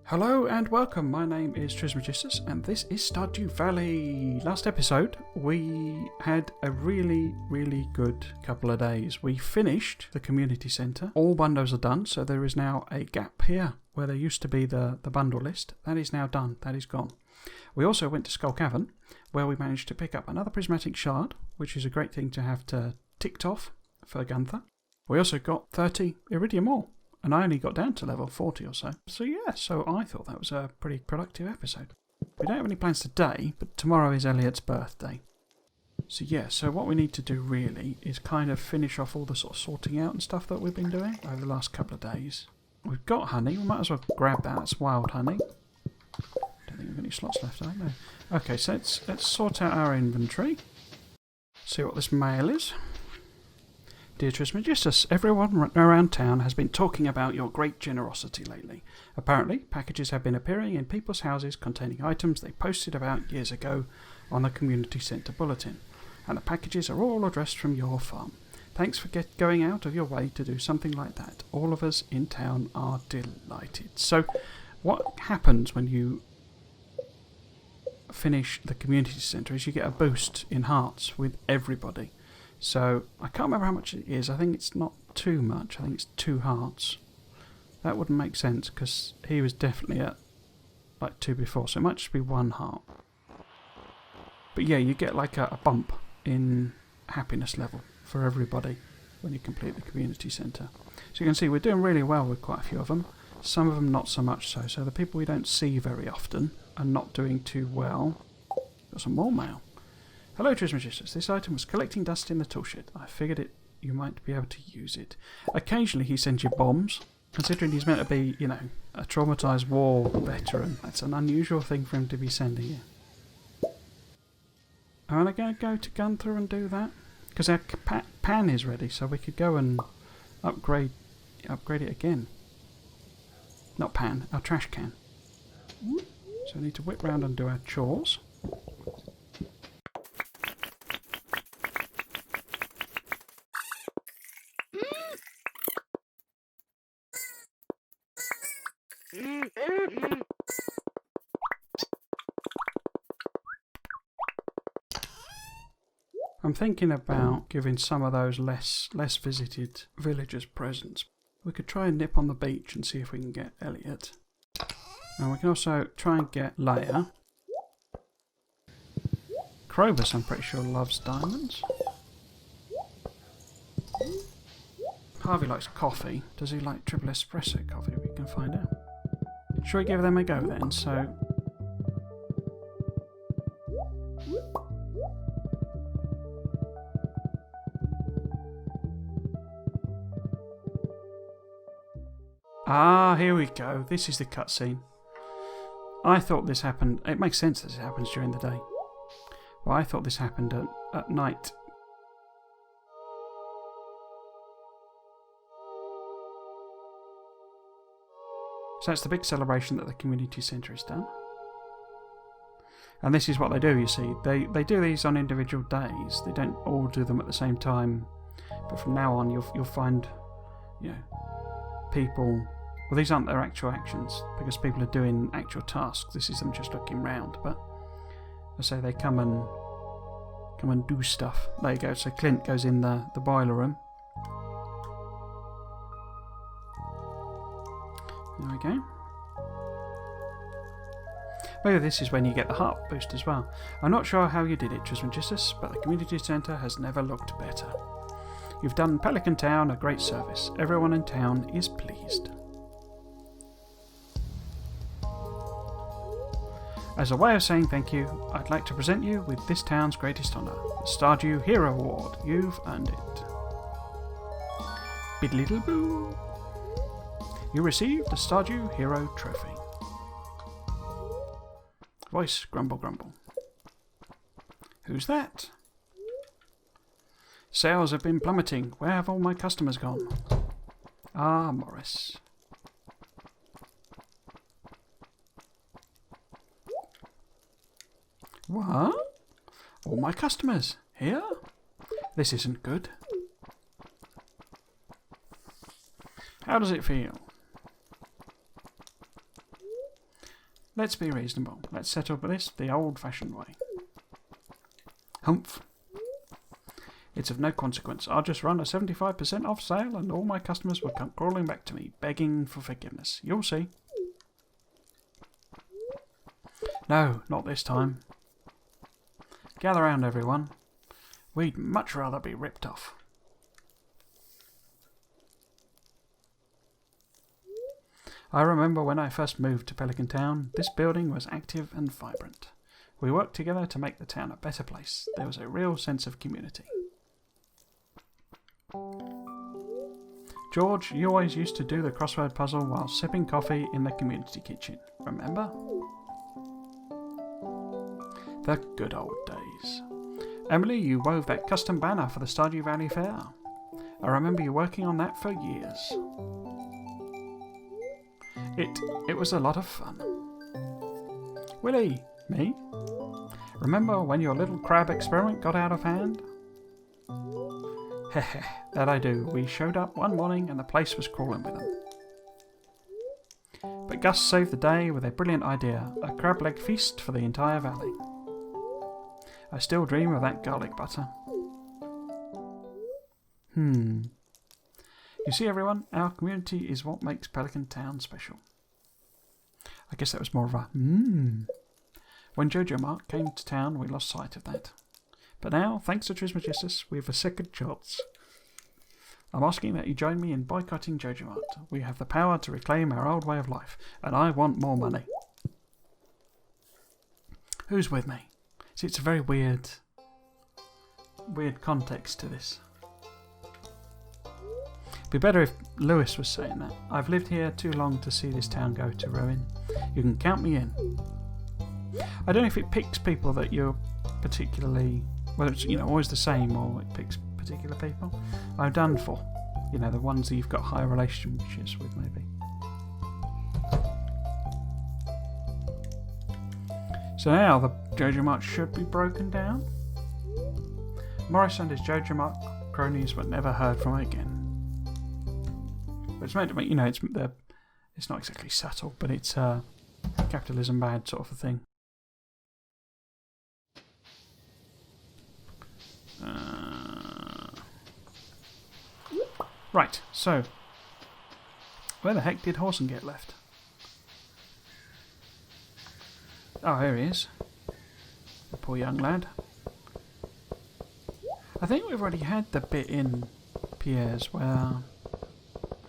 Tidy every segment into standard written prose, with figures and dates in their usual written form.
Hello and welcome, my name is Trismegistus and this is Stardew Valley. Last episode we had a really good couple of days. We finished the community centre, all bundles are done, so there is now a gap here where there used to be the bundle list. That is now done, that is gone. We also went to Skull Cavern where we managed to pick up another prismatic shard, which is a great thing to have ticked off for Gunther. We also got 30 iridium ore. And I only got down to level 40 or so. So yeah, so I thought that was a pretty productive episode. We don't have any plans today, but tomorrow is Elliot's birthday. So yeah, so what we need to do really is kind of finish off all the sort of sorting out and stuff that we've been doing over the last couple of days. We've got honey, we might as well grab that, it's wild honey. Don't think we've got any slots left, I don't know. Okay, so let's sort out our inventory. See what this mail is. Dear Trismegistus, everyone around town has been talking about your great generosity lately. Apparently, packages have been appearing in people's houses containing items they posted about years ago on the community centre bulletin, and the packages are all addressed from your farm. Thanks for going out of your way to do something like that. All of us in town are delighted. So, what happens when you finish the community centre is you get a boost in hearts with everybody. So, I can't remember how much it is. I think it's not too much. I think it's 2 hearts. That wouldn't make sense because he was definitely at like 2 before. So it might just be 1 heart. But yeah, you get like a bump in happiness level for everybody when you complete the community centre. So you can see we're doing really well with quite a few of them. Some of them not so much so. So the people we don't see very often are not doing too well. Got some more mail. Hello Trismegistus, this item was collecting dust in the toolshed. I figured you might be able to use it. Occasionally he sends you bombs. Considering he's meant to be, you know, a traumatised war veteran, that's an unusual thing for him to be sending you. Am I going to go to Gunther and do that? Because our pan is ready, so we could go and upgrade it again. Not pan, our trash can. So we need to whip round and do our chores. I'm thinking about giving some of those less visited villagers presents. We could try and nip on the beach and see if we can get Elliot. And we can also try and get Leia. Krobus, I'm pretty sure, loves diamonds. Harvey likes coffee. Does he like triple espresso coffee? We can find out. Shall we give them a go then? So, here we go. This is the cutscene. I thought this happened. It makes sense that it happens during the day. Well, I thought this happened at night. So that's the big celebration that the community centre has done. And this is what they do, you see. They do these on individual days. They don't all do them at the same time. But from now on, you'll find, you know, people. Well, these aren't their actual actions because people are doing actual tasks. This is them just looking round. But I say they come and do stuff. There you go. So Clint goes in the boiler room. There we go. Maybe this is when you get the heart boost as well. I'm not sure how you did it, Trismegistus, but the community centre has never looked better. You've done Pelican Town a great service. Everyone in town is pleased. As a way of saying thank you, I'd like to present you with this town's greatest honour, the Stardew Hero Award. You've earned it. Biddly-boo. You received the Stardew Hero Trophy. Voice grumble grumble. Who's that? Sales have been plummeting. Where have all my customers gone? Ah, Morris. What? All my customers here? This isn't good. How does it feel? Let's be reasonable. Let's settle this the old-fashioned way. Humph. It's of no consequence. I'll just run a 75% off sale and all my customers will come crawling back to me, begging for forgiveness. You'll see. No, not this time. Gather round, everyone. We'd much rather be ripped off. I remember when I first moved to Pelican Town, this building was active and vibrant. We worked together to make the town a better place. There was a real sense of community. George, you always used to do the crossword puzzle while sipping coffee in the community kitchen. Remember? The good old days. Emily, you wove that custom banner for the Stardew Valley Fair. I remember you working on that for years. It was a lot of fun. Willie, me? Remember when your little crab experiment got out of hand? Heh, that I do. We showed up one morning and the place was crawling with them. But Gus saved the day with a brilliant idea, a crab leg feast for the entire valley. I still dream of that garlic butter. You see, everyone, our community is what makes Pelican Town special. I guess that was more of a When Jojo Mark came to town, we lost sight of that. But now, thanks to Trismegistus, we have a second chance. I'm asking that you join me in boycotting Jojo Mart. We have the power to reclaim our old way of life, and I want more money. Who's with me? See, it's a very weird context to this. It'd be better if Lewis was saying that. I've lived here too long to see this town go to ruin. You can count me in. I don't know if it picks people that you're particularly, whether it's always the same or it picks particular people. I'm done for. The ones that you've got higher relationships with, maybe. So now the Jojo Mart should be broken down. Morris and his Jojo Mart cronies were never heard from again. But it's meant to be, it's not exactly subtle, but it's capitalism bad sort of a thing. Right, so where the heck did Horson get left? Oh, here he is. The poor young lad. I think we've already had the bit in Pierre's where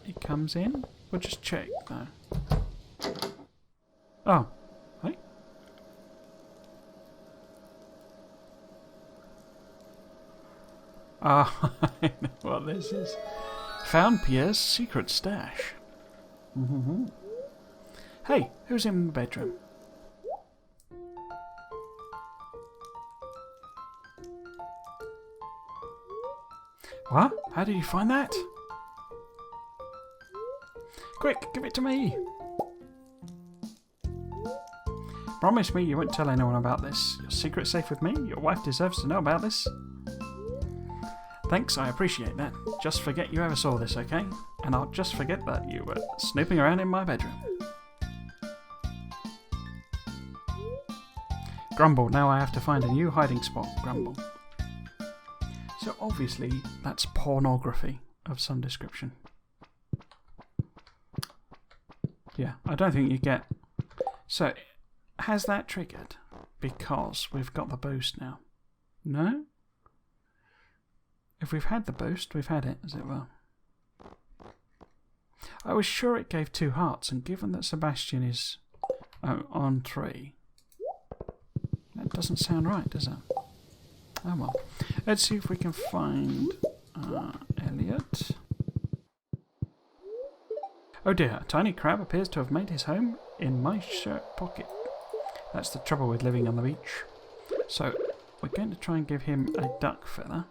he comes in. We'll just check though. Oh, hey. Ah, I know what this is. Found Pierre's secret stash. Hey, who's in the bedroom? What? How did you find that? Quick, give it to me! Promise me you won't tell anyone about this. Your secret's safe with me. Your wife deserves to know about this. Thanks, I appreciate that. Just forget you ever saw this, okay? And I'll just forget that you were snooping around in my bedroom. Grumble, now I have to find a new hiding spot. Grumble. So obviously that's pornography of some description. Yeah, I don't think you get... So, has that triggered? Because we've got the boost now. No? If we've had the boost, we've had it, as it were. I was sure it gave 2 hearts, and given that Sebastian is on 3, that doesn't sound right, does it? Oh well. Let's see if we can find Elliot. Oh dear, a tiny crab appears to have made his home in my shirt pocket. That's the trouble with living on the beach. So, we're going to try and give him a duck feather.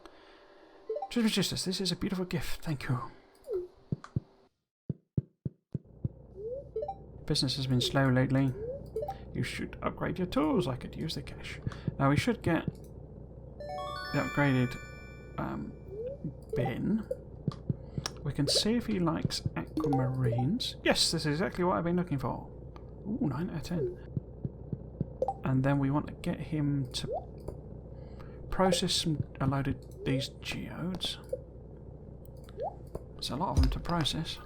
Trismegistus, this is a beautiful gift, thank you. Business has been slow lately. You should upgrade your tools, I could use the cash. Now we should get the upgraded bin. We can see if he likes aquamarines. Yes, this is exactly what I've been looking for. Ooh, 9 out of 10. and then we want to get him to process a load of these geodes. There's a lot of them to process.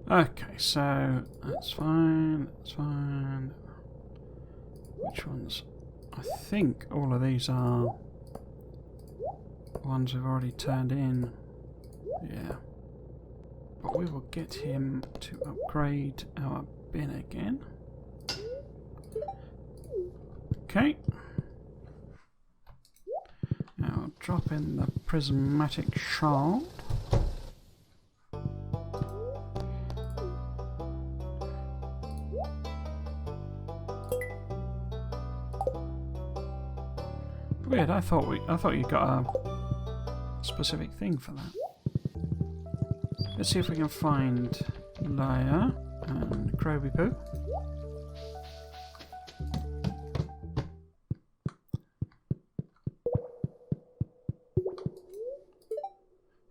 Okay, so that's fine, that's fine. Which ones? I think all of these are ones we've already turned in. Yeah. But we will get him to upgrade our bin again. Okay. Now drop in the prismatic shard. Weird, I thought you got a specific thing for that. Let's see if we can find Laia and Croby Poo.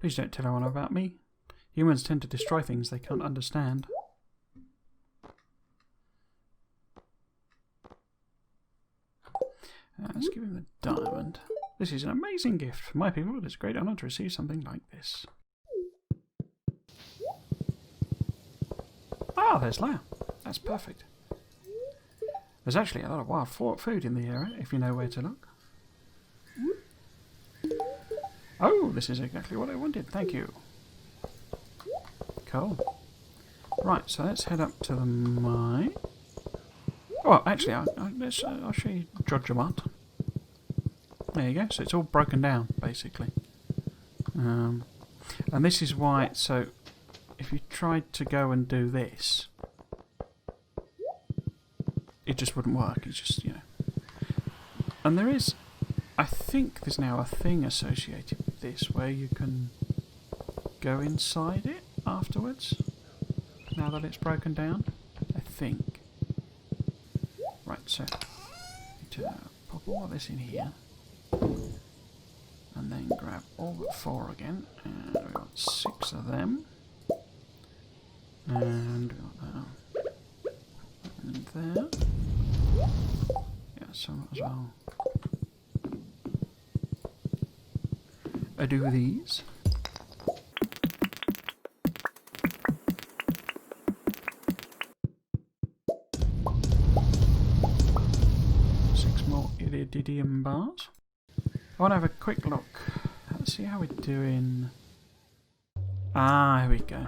Please don't tell anyone about me. Humans tend to destroy things they can't understand. Let's give him the diamond. This is an amazing gift. For my people, it is a great honour to receive something like this. Ah, there's Laia. That's perfect. There's actually a lot of wild food in the area, if you know where to look. Oh, this is exactly what I wanted. Thank you. Cool. Right, so let's head up to the mine. Oh, actually, I'll show you Jodjamart. There you go. So it's all broken down, basically. And this is why. So, if you tried to go and do this, it just wouldn't work. It's just, you know. And there is, I think, there's now a thing associated with this where you can go inside it afterwards. Now that it's broken down, I think. Right, so need to pop all of this in here, and then grab all but 4 again, and we've got 6 of them, and we've got that in there. Yeah, so might as well I do these. Iridium bars. I want to have a quick look. Let's see how we're doing. Ah, here we go.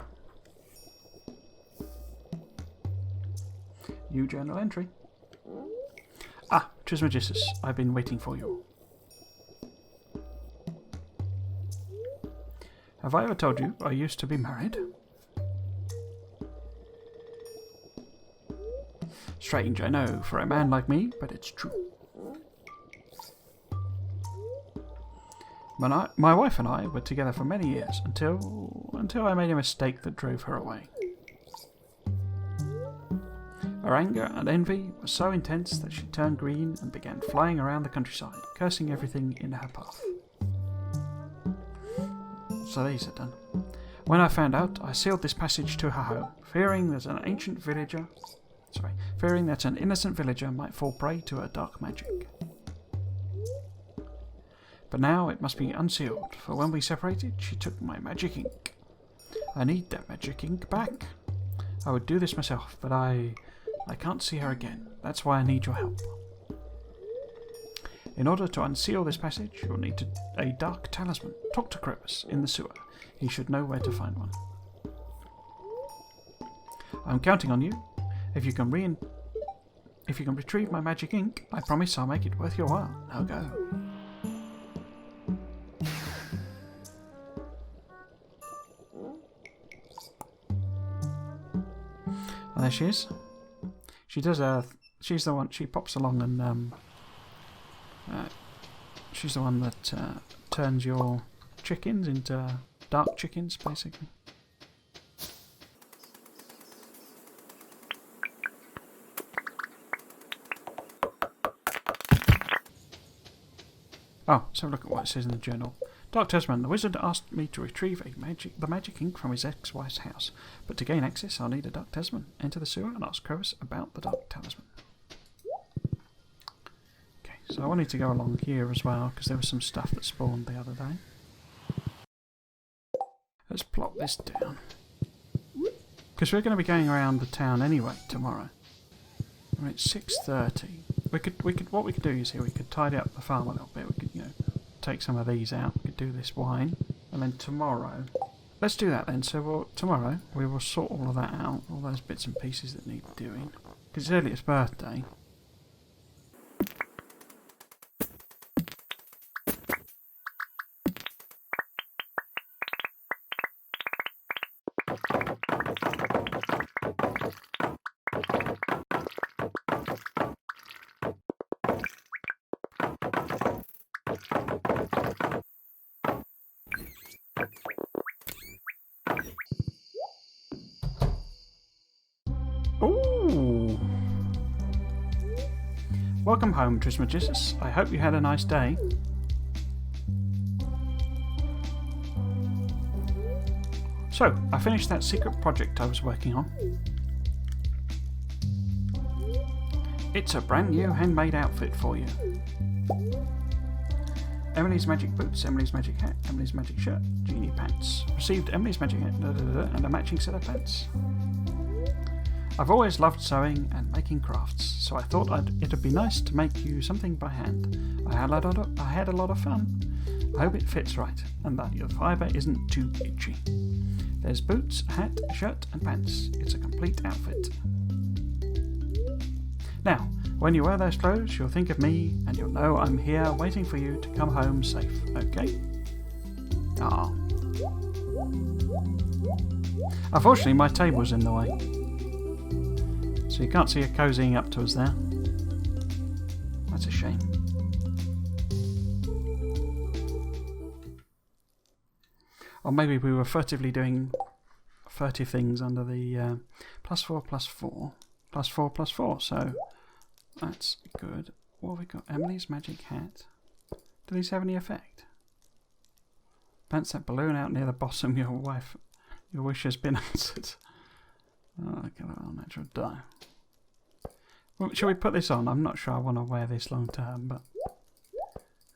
New journal entry. Ah, Trismegistus, I've been waiting for you. Have I ever told you I used to be married? Strange, I know, for a man like me, but it's true. My wife and I were together for many years until I made a mistake that drove her away. Her anger and envy were so intense that she turned green and began flying around the countryside, cursing everything in her path. So these are done. When I found out, I sealed this passage to her home, fearing that an innocent villager might fall prey to her dark magic. But now it must be unsealed, for when we separated, she took my magic ink. I need that magic ink back. I would do this myself, but I can't see her again. That's why I need your help. In order to unseal this passage, you'll need a dark talisman. Talk to Krobus in the sewer. He should know where to find one. I'm counting on you. If you can retrieve my magic ink, I promise I'll make it worth your while. Now go. And there she is. She does she's the one. She pops along and she's the one that turns your chickens into dark chickens, basically. Oh, so look at what it says in the journal. Dr. Tasman, the wizard asked me to retrieve the magic ink from his ex-wife's house. But to gain access, I'll need a Dr. Tasman. Enter the sewer and ask Crowis about the Dark Talisman. Okay, so I wanted to go along here as well, because there was some stuff that spawned the other day. Let's plop this down. Because we're going to be going around the town anyway tomorrow. I mean, it's 6:30. What we could do is we could tidy up the farm a little bit. We could, take some of these out. We could do this wine, and then tomorrow, let's do that then. So tomorrow we will sort all of that out, all those bits and pieces that need doing, because it's Elliot's birthday. Ooh! Welcome home, Trismegistus. I hope you had a nice day. So, I finished that secret project I was working on. It's a brand new handmade outfit for you. Emily's magic boots, Emily's magic hat, Emily's magic shirt, genie pants. Received Emily's magic hat and a matching set of pants. I've always loved sewing and making crafts, so I thought it'd be nice to make you something by hand. I had a lot of fun. I hope it fits right, and that your fibre isn't too itchy. There's boots, hat, shirt and pants. It's a complete outfit. Now, when you wear those clothes, you'll think of me, and you'll know I'm here waiting for you to come home safe, okay? Ah. Unfortunately, my table's in the way, so you can't see her cozying up to us there. That's a shame. Or maybe we were furtively doing furtive things under the +4, +4, +4, +4, so that's good. What have we got? Emily's magic hat. Do these have any effect? Bounce that balloon out near the bottom, your wish has been answered. Oh, okay, well, natural die. Well, shall we put this on? I'm not sure I want to wear this long term, but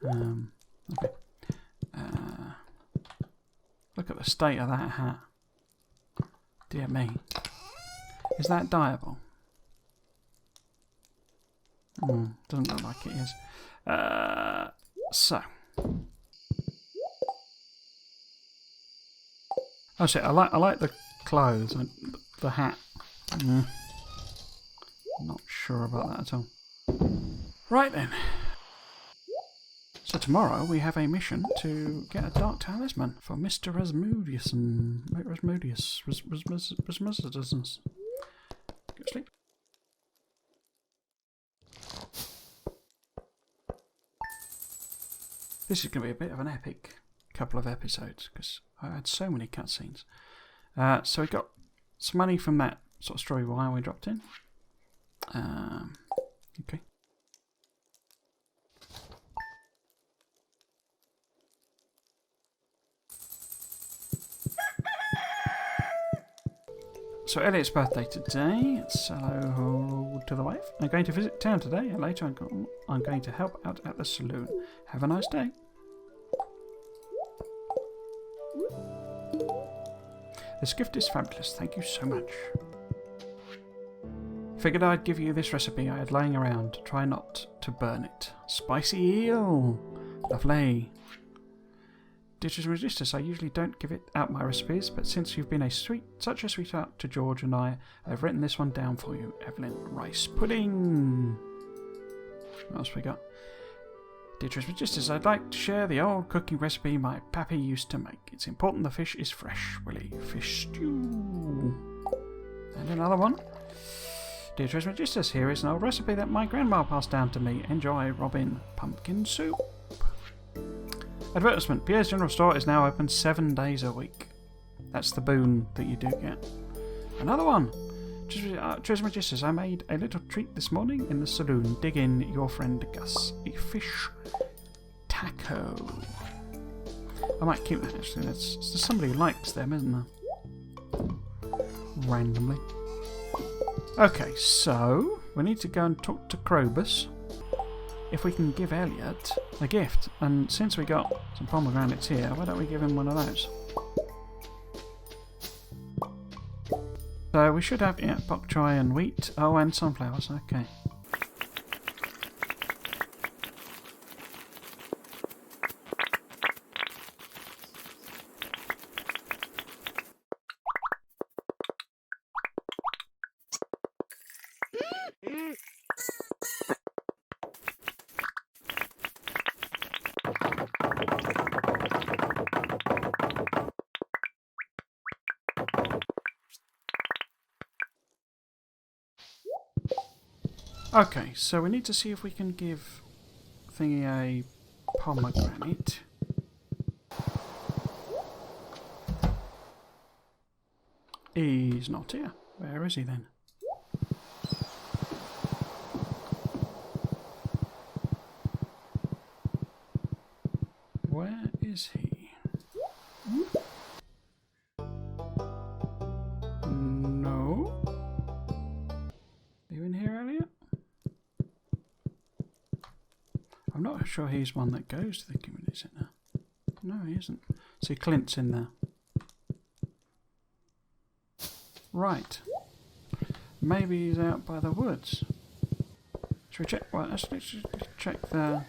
okay. Look at the state of that hat. Dear me. Is that dyeable? Doesn't look like it is. So. Oh shit, I like the clothes and the hat. Not sure about that at all. Right then. So tomorrow we have a mission to get a dark talisman for Mr. Rasmudius. Go to sleep. This is going to be a bit of an epic couple of episodes because I had so many cutscenes. So we got some money from that sort of strawberry wine we dropped in. Okay. So Elliot's birthday today. So hello to the wife. I'm going to visit town today, and later I'm going to help out at the saloon. Have a nice day. This gift is fabulous. Thank you so much. Figured I'd give you this recipe I had lying around. Try not to burn it. Spicy eel. Lovely. Dear Registers, I usually don't give it out my recipes, but since you've been such a sweetheart to George and I've written this one down for you. Evelyn, rice pudding. What else we got? Dear Registers, I'd like to share the old cooking recipe my pappy used to make. It's important the fish is fresh, Willie. Fish stew. And another one. Dear Registers, here is an old recipe that my grandma passed down to me. Enjoy, Robin. Pumpkin soup. Advertisement. Pierre's General Store is now open 7 days a week. That's the boon that you do get. Another one. Trismegistus, I made a little treat this morning in the saloon. Dig in, your friend Gus. A fish taco. I might keep that actually. There's somebody who likes them, isn't there? Randomly. Okay, so we need to go and talk to Krobus. If we can give Elliot a gift, and since we got some pomegranates here, why don't we give him one of those? So we should have, yeah, bok choy and wheat. Oh, and sunflowers, okay. Okay, so we need to see if we can give Thingy a pomegranate. He's not here. Where is he then? Where is he? No. Are you in here, Elliot? I'm not sure he's one that goes to the community centre. No, he isn't. See, Clint's in there. Right. Maybe he's out by the woods. Should we check? Well, let's check the...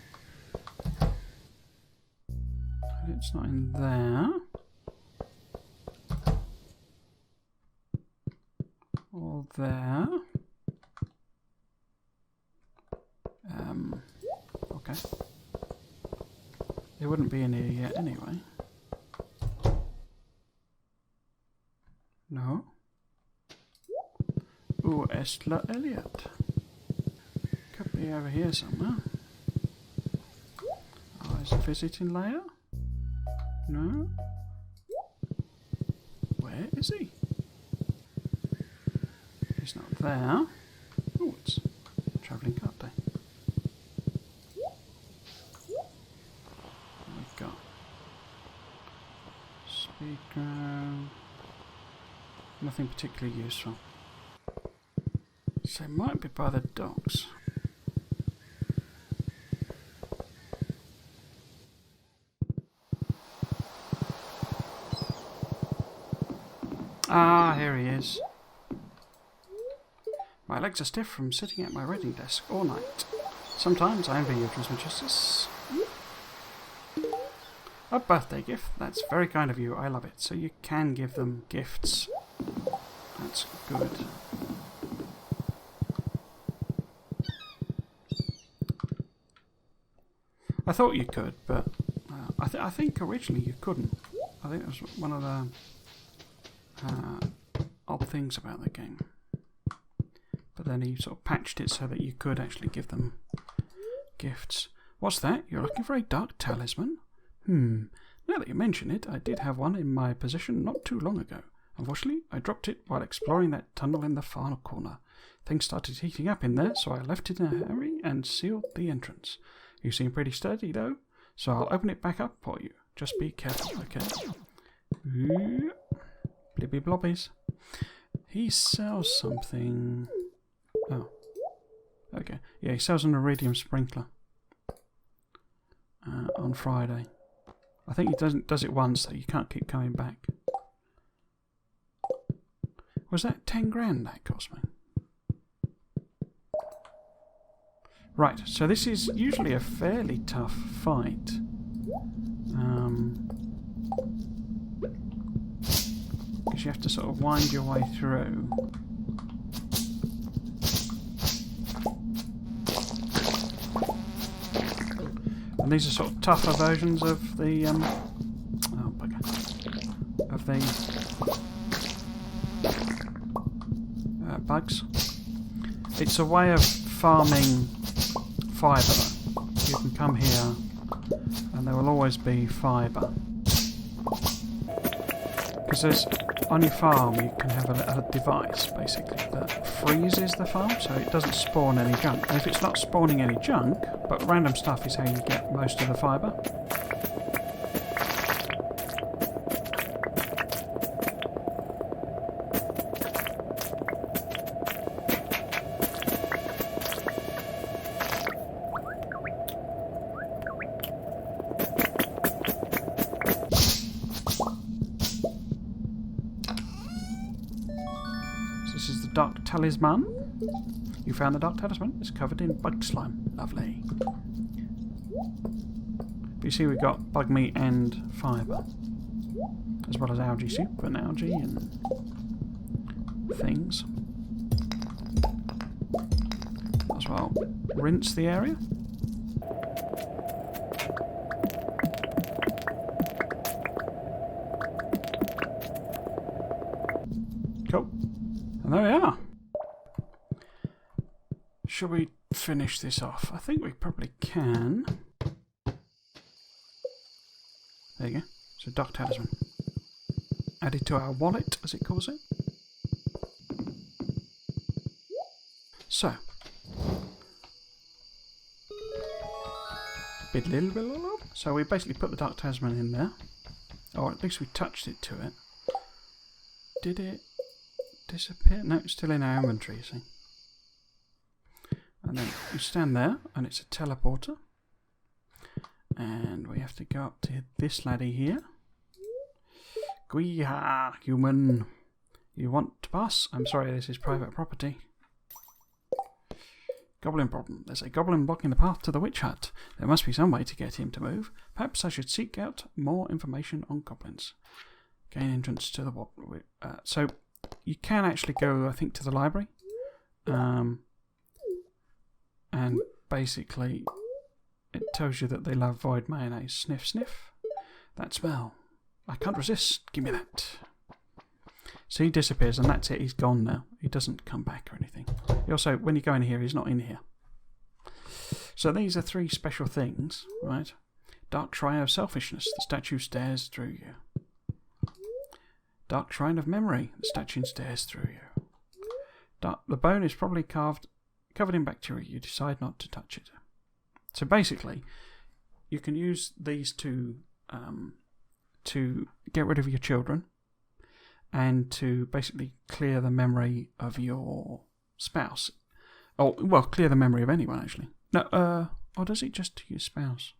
It's not in there. Or there. Okay. It wouldn't be in here yet anyway. No. Ooh, Estla Elliot. Could be over here somewhere. Oh, is he visiting layer? No. Where is he? He's not there. Oh, it's a travelling cart day. We've got speaker. Nothing particularly useful. So it might be by the docks. Ah, here he is. My legs are stiff from sitting at my writing desk all night. Sometimes I envy you, Trismegistus. A birthday gift? That's very kind of you. I love it. So you can give them gifts. That's good. I thought you could, but I think originally you couldn't. I think it was one of the odd things about the game. But then he sort of patched it so that you could actually give them gifts. What's that? You're looking for a dark talisman? Now that you mention it, I did have one in my possession not too long ago. Unfortunately, I dropped it while exploring that tunnel in the far corner. Things started heating up in there, so I left it in a hurry and sealed the entrance. You seem pretty sturdy, though, so I'll open it back up for you. Just be careful, okay? Blibby blobbies. He sells something... Oh. Okay. Yeah, he sells an iridium sprinkler. On Friday. I think he does it once, so you can't keep coming back. Was that 10 grand that cost me? Right, so this is usually a fairly tough fight. Because you have to sort of wind your way through. And these are sort of tougher versions of the oh bugger. Of the bugs. It's a way of farming fibre. You can come here and there will always be fibre. Because there's on your farm you can have a device basically that freezes the farm so it doesn't spawn any junk. And if it's not spawning any junk, but random stuff is how you get most of the fibre. talisman. You found the dark talisman. It's covered in bug slime. Lovely. But you see we've got bug meat and fibre. As well as algae soup and algae and things. As well. Rinse the area. Cool. And there we are. Shall we finish this off? I think we probably can. There you go. So dark talisman. Added to our wallet, as it calls it. So. So we basically put the dark talisman in there. Or at least we touched it to it. Did it disappear? No, it's still in our inventory, you see. And then you stand there, and it's a teleporter. And we have to go up to this laddie here. Gweeha, human. You want to pass? I'm sorry, this is private property. Goblin problem. There's a goblin blocking the path to the witch hut. There must be some way to get him to move. Perhaps I should seek out more information on goblins. Gain entrance to the... so you can actually go, I think, to the library. And basically it tells you that they love void mayonnaise. Sniff, sniff. That smell. I can't resist. Give me that. So he disappears and that's it. He's gone now. He doesn't come back or anything. He also, when you go in here, he's not in here. So these are three special things, right? Dark Shrine of Selfishness. The statue stares through you. Dark Shrine of Memory. The statue stares through you. The bone is probably covered in bacteria. You decide not to touch it. So basically, you can use these to get rid of your children and to basically clear the memory of your spouse. Oh, well, clear the memory of anyone, actually. No, or does it just do your spouse?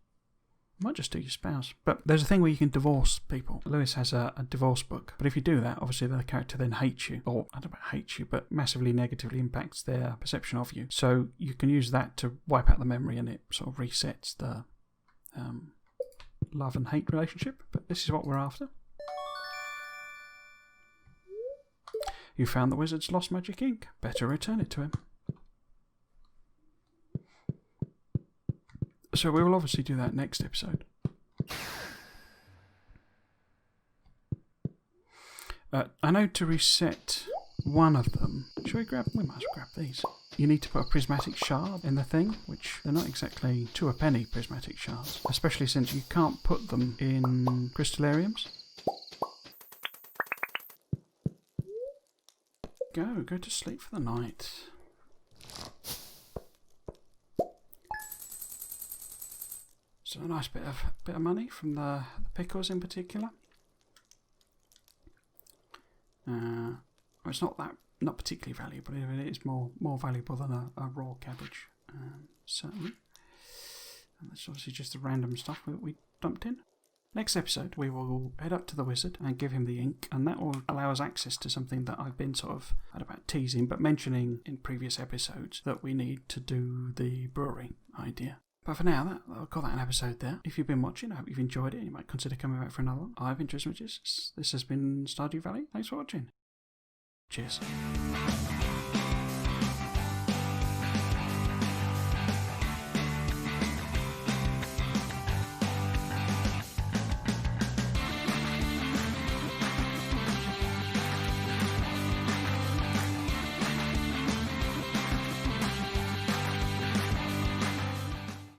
It might just do your spouse. But there's a thing where you can divorce people. Lewis has a divorce book. But if you do that, obviously the character then hates you. Or, I don't know about hates you, but massively negatively impacts their perception of you. So you can use that to wipe out the memory and it sort of resets the love and hate relationship. But this is what we're after. You found the wizard's lost magic ink. Better return it to him. So we will obviously do that next episode. I know to reset one of them. Should we grab? We might grab these. You need to put a prismatic shard in the thing, which they're not exactly to a penny prismatic shards, especially since you can't put them in crystallariums. Go to sleep for the night. So a nice bit of money from the pickles in particular. It's not particularly valuable. It is more valuable than a raw cabbage, certainly. And that's obviously just the random stuff that we dumped in. Next episode, we will head up to the wizard and give him the ink, and that will allow us access to something that I've been sort of, I don't know about teasing, but mentioning in previous episodes, that we need to do the brewery idea. But for now, I'll call that an episode there. If you've been watching, I hope you've enjoyed it. You might consider coming back for another one. I've been Tuesday GMT. This has been Stardew Valley. Thanks for watching. Cheers.